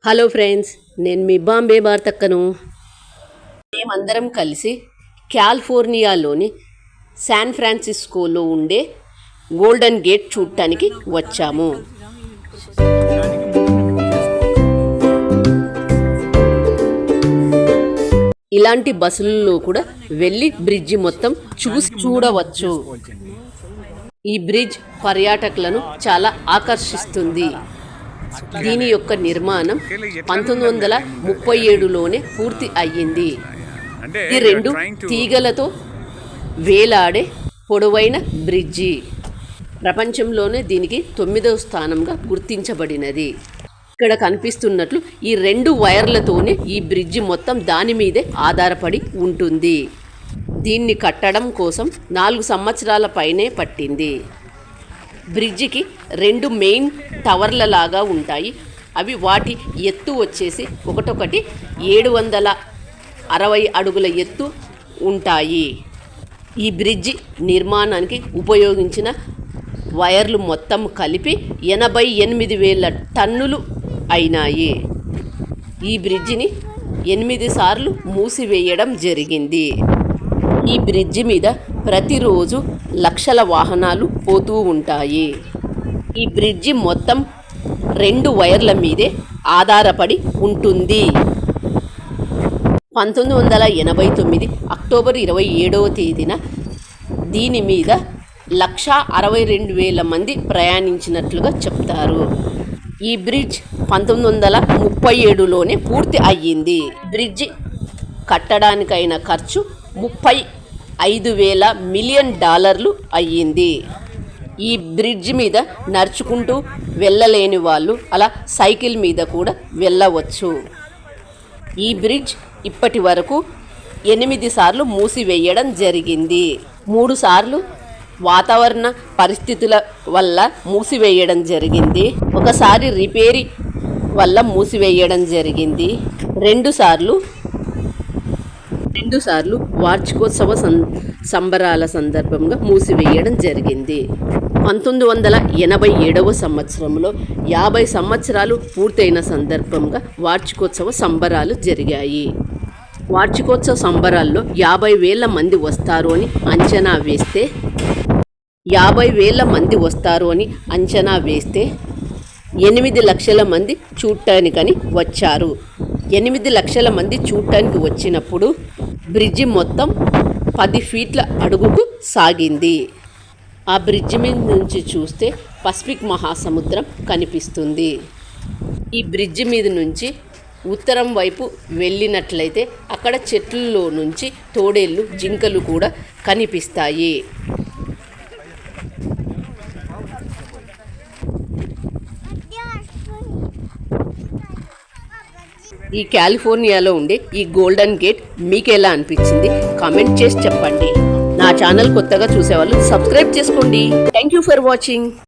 Hello friends, నేను మీ బాంబే భారతక్కను. మేమందరం కలిసి కాలిఫోర్నియాలోని శాన్ ఫ్రాన్సిస్కోలో ఉండే గోల్డెన్ గేట్ చూడటానికి వచ్చాము. ఇలాంటి బస్సులలో కూడా వెళ్ళి బ్రిడ్జి మొత్తం చూడవచ్చు. ఈ బ్రిడ్జ్ పర్యాటకులను చాలా ఆకర్షిస్తుంది. దీని యొక్క నిర్మాణం 1937లోనే పూర్తి అయ్యింది. ఇది 2 తీగలతో వేలాడే పొడవైన బ్రిడ్జి. ప్రపంచంలోనే దీనికి 9వ స్థానంగా గుర్తించబడినది. ఇక్కడ కనిపిస్తున్నట్లు ఈ 2 వైర్లతోనే ఈ బ్రిడ్జి మొత్తం దాని మీదే ఆధారపడి ఉంటుంది. దీన్ని కట్టడం కోసం 4 సంవత్సరాల పైనే పట్టింది. బ్రిడ్జికి 2 మెయిన్ టవర్ల లాగా ఉంటాయి. అవి వాటి ఎత్తు వచ్చేసి ఒకటొకటి 760 అడుగుల ఎత్తు ఉంటాయి. ఈ బ్రిడ్జి నిర్మాణానికి ఉపయోగించిన వైర్లు మొత్తం కలిపి 88,000 టన్నులు అయినాయి. ఈ బ్రిడ్జిని 8 సార్లు మూసివేయడం జరిగింది. ఈ బ్రిడ్జి మీద ప్రతిరోజు లక్షల వాహనాలు పోతూ ఉంటాయి. ఈ బ్రిడ్జి మొత్తం 2 వైర్ల మీదే ఆధారపడి ఉంటుంది. 1989 అక్టోబర్ 27వ తేదీన దీని మీద 162,000 మంది ప్రయాణించినట్లుగా చెప్తారు. ఈ బ్రిడ్జ్ 1937లోనే పూర్తి అయ్యింది. బ్రిడ్జి కట్టడానికైన ఖర్చు $35,000 మిలియన్ అయ్యింది. ఈ బ్రిడ్జ్ మీద నడుచుకుంటూ వెళ్ళలేని వాళ్ళు అలా సైకిల్ మీద కూడా వెళ్ళవచ్చు. ఈ బ్రిడ్జ్ ఇప్పటి వరకు 8 సార్లు మూసివేయడం జరిగింది. 3 సార్లు వాతావరణ పరిస్థితుల వల్ల మూసివేయడం జరిగింది. ఒకసారి రిపేరీ వల్ల మూసివేయడం జరిగింది. 2 సార్లు వార్షికోత్సవ సంబరాల సందర్భంగా మూసివేయడం జరిగింది. 1987వ సంవత్సరంలో 50 సంవత్సరాలు పూర్తయిన సందర్భంగా వార్షికోత్సవ సంబరాలు జరిగాయి. వార్షికోత్సవ సంబరాల్లో 50,000 మంది వస్తారు అని అంచనా వేస్తే 50,000 మంది వస్తారు అని అంచనా వేస్తే 8 లక్షల మంది చూడటానికని వచ్చారు. 8 లక్షల మంది చూడటానికి వచ్చినప్పుడు బ్రిడ్జి మొత్తం 10 ఫీట్ల అడుగుకు సాగింది. ఆ బ్రిడ్జి మీద నుంచి చూస్తే పసిఫిక్ మహాసముద్రం కనిపిస్తుంది. ఈ బ్రిడ్జి మీద నుంచి ఉత్తరం వైపు వెళ్ళినట్లయితే అక్కడ చెట్లలో నుంచి తోడేళ్ళు, జింకలు కూడా కనిపిస్తాయి. ఈ కాలిఫోర్నియాలో ఉండే ఈ గోల్డెన్ గేట్ మీకు ఎలా అనిపించింది కామెంట్ చేసి చెప్పండి. నా ఛానల్ కొత్తగా చూసేవాళ్ళు సబ్స్క్రైబ్ చేసుకోండి. Thank you for watching.